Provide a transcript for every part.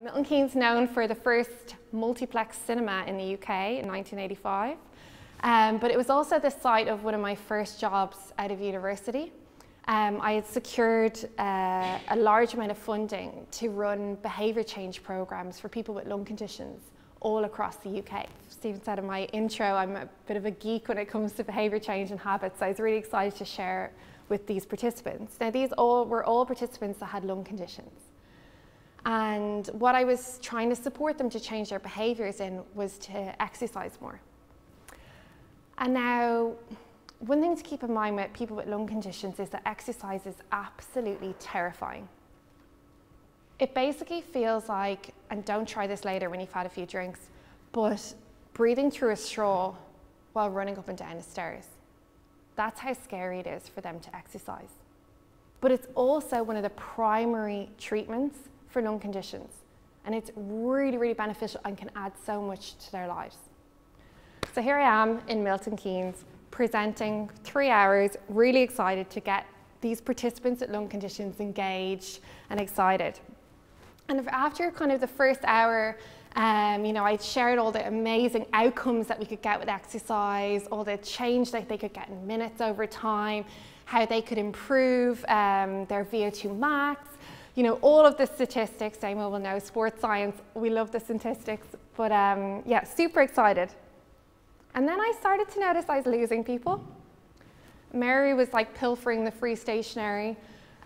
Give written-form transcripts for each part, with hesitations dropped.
Milton Keynes is known for the first multiplex cinema in the UK in 1985, but it was also the site of one of my first jobs out of university. I had secured a large amount of funding to run behaviour change programmes for people with lung conditions all across the UK. Stephen said in my intro, I'm a bit of a geek when it comes to behaviour change and habits, so I was really excited to share with these participants. Now, these were all participants that had lung conditions. And what I was trying to support them to change their behaviours in was to exercise more. And now, one thing to keep in mind with people with lung conditions is that exercise is absolutely terrifying. It basically feels like, and don't try this later when you've had a few drinks, but breathing through a straw while running up and down the stairs. That's how scary it is for them to exercise. But it's also one of the primary treatments for lung conditions, and it's really, really beneficial and can add so much to their lives. So here I am in Milton Keynes, presenting 3 hours, really excited to get these participants with lung conditions engaged and excited. And after kind of the first hour, I shared all the amazing outcomes that we could get with exercise, all the change that they could get in minutes over time, how they could improve their VO2 max, all of the statistics. Damo will know, sports science, we love the statistics, but yeah, super excited. And then I started to notice I was losing people. Mary was like pilfering the free stationery.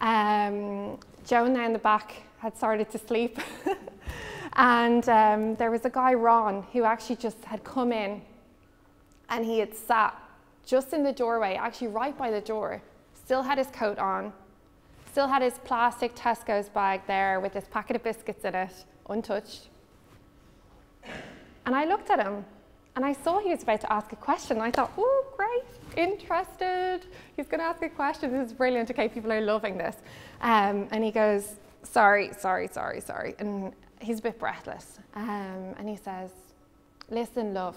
Joan now in the back had started to sleep. And there was a guy, Ron, who actually just had come in and he had sat just in the doorway, actually right by the door, still had his coat on, still had his plastic Tesco's bag there with his packet of biscuits in it, untouched. And I looked at him and I saw he was about to ask a question. I thought, oh, great, interested. He's going to ask a question. This is brilliant. Okay, people are loving this. And he goes, sorry. And he's a bit breathless. And he says, listen, love,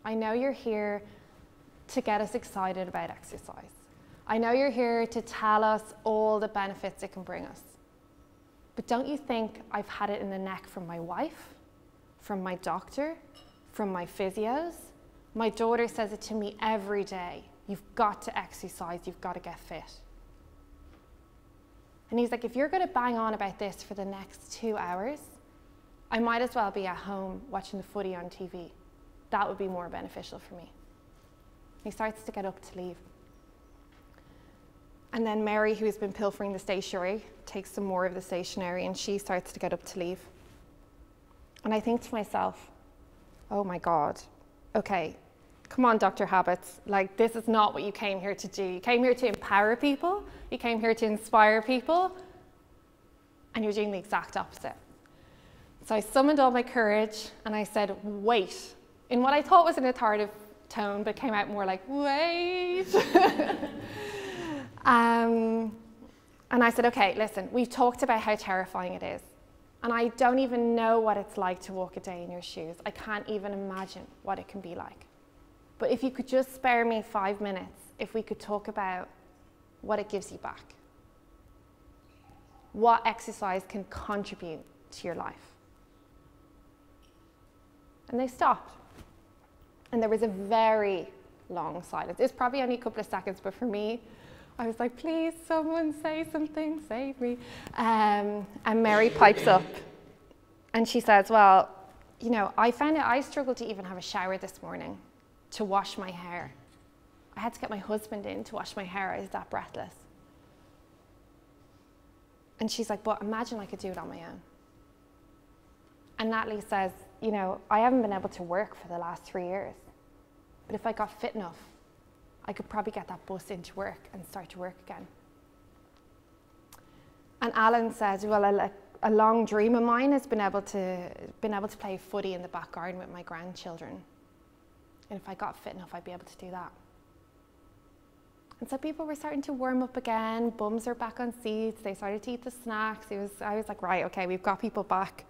I know you're here to get us excited about exercise. I know you're here to tell us all the benefits it can bring us. But don't you think I've had it in the neck from my wife, from my doctor, from my physios? My daughter says it to me every day. You've got to exercise, you've got to get fit. And he's like, if you're going to bang on about this for the next 2 hours, I might as well be at home watching the footy on TV. That would be more beneficial for me. He starts to get up to leave. And then Mary, who's been pilfering the stationery, takes some more of the stationery and she starts to get up to leave. And I think to myself, oh my God, okay, come on, Dr. Habits, like this is not what you came here to do. You came here to empower people, you came here to inspire people, and you're doing the exact opposite. So I summoned all my courage and I said, wait, in what I thought was an authoritative tone, but came out more like, wait. And I said, okay, listen, we've talked about how terrifying it is. And I don't even know what it's like to walk a day in your shoes. I can't even imagine what it can be like. But if you could just spare me 5 minutes, if we could talk about what it gives you back. What exercise can contribute to your life. And they stopped. And there was a very long silence. It was probably only a couple of seconds, but for me, I was like, please, someone say something, save me. And Mary pipes up and she says, well, I found it, I struggled to even have a shower this morning to wash my hair. I had to get my husband in to wash my hair. I was that breathless. And she's like, but imagine I could do it on my own. And Natalie says, I haven't been able to work for the last 3 years, but if I got fit enough, I could probably get that bus into work and start to work again. And Alan says, well, a long dream of mine has been able to play footy in the back garden with my grandchildren. And if I got fit enough, I'd be able to do that. And so people were starting to warm up again, bums are back on seats, they started to eat the snacks. I was like, right, okay, we've got people back.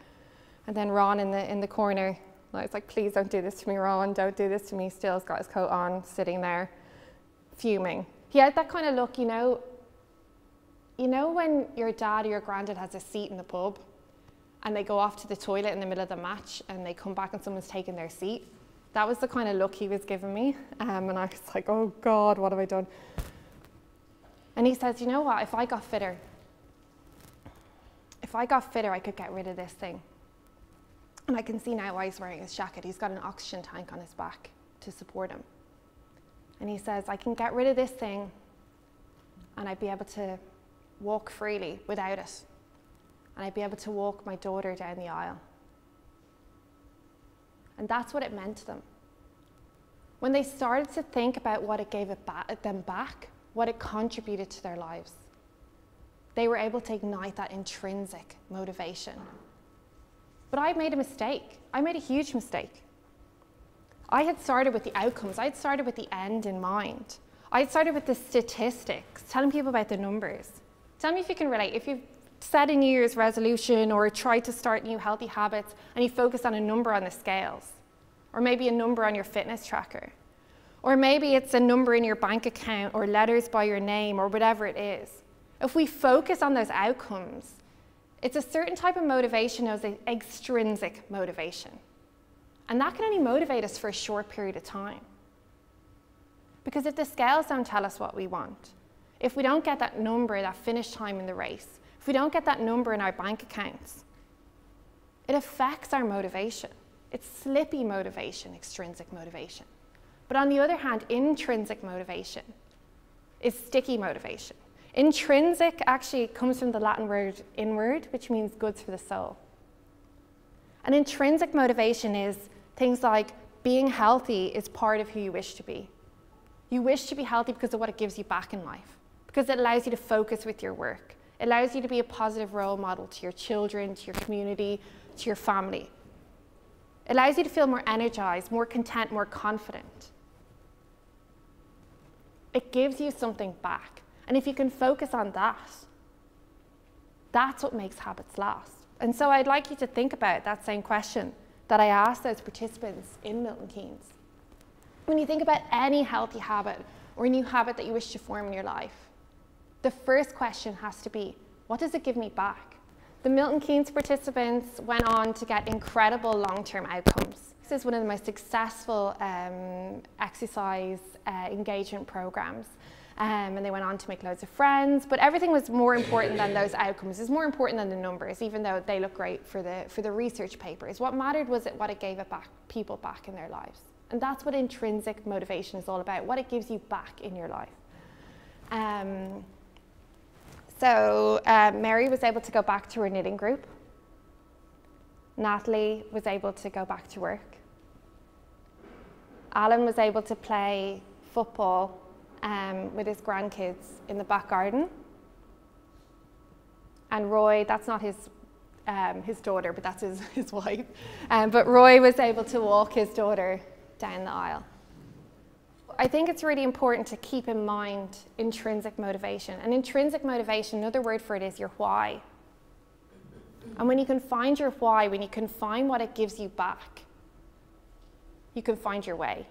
And then Ron in the corner, I was like, please don't do this to me, Ron, don't do this to me. Still has got his coat on, sitting there, fuming. He had that kind of look, when your dad or your granddad has a seat in the pub and they go off to the toilet in the middle of the match and they come back and someone's taken their seat. That was the kind of look he was giving me. And I was like, oh God, what have I done? And he says, you know what, if I got fitter, I could get rid of this thing. And I can see now why he's wearing his jacket. He's got an oxygen tank on his back to support him. And he says, I can get rid of this thing and I'd be able to walk freely without it. And I'd be able to walk my daughter down the aisle. And that's what it meant to them. When they started to think about what it gave them back, what it contributed to their lives, they were able to ignite that intrinsic motivation. But I made a mistake. I made a huge mistake. I had started with the outcomes. I had started with the end in mind. I had started with the statistics, telling people about the numbers. Tell me if you can relate. If you've set a New Year's resolution or tried to start new healthy habits and you focus on a number on the scales, or maybe a number on your fitness tracker, or maybe it's a number in your bank account or letters by your name or whatever it is. If we focus on those outcomes, it's a certain type of motivation known as extrinsic motivation. And that can only motivate us for a short period of time. Because if the scales don't tell us what we want, if we don't get that number, that finish time in the race, if we don't get that number in our bank accounts, it affects our motivation. It's slippy motivation, extrinsic motivation. But on the other hand, intrinsic motivation is sticky motivation. Intrinsic actually comes from the Latin word inward, which means goods for the soul. And intrinsic motivation is things like being healthy is part of who you wish to be. You wish to be healthy because of what it gives you back in life, because it allows you to focus with your work. It allows you to be a positive role model to your children, to your community, to your family. It allows you to feel more energized, more content, more confident. It gives you something back. And if you can focus on that, that's what makes habits last. And so I'd like you to think about that same question that I asked those participants in Milton Keynes. When you think about any healthy habit or a new habit that you wish to form in your life, the first question has to be, what does it give me back? The Milton Keynes participants went on to get incredible long-term outcomes. This is one of the most successful exercise engagement programs. And they went on to make loads of friends, but everything was more important than those outcomes. It's more important than the numbers, even though they look great for the research papers. What mattered was what it gave people back in their lives. And that's what intrinsic motivation is all about, what it gives you back in your life. Mary was able to go back to her knitting group. Natalie was able to go back to work. Alan was able to play football with his grandkids in the back garden. And Roy, that's not his daughter, but that's his wife. But Roy was able to walk his daughter down the aisle. I think it's really important to keep in mind intrinsic motivation. And intrinsic motivation, another word for it is your why. And when you can find your why, when you can find what it gives you back, you can find your way.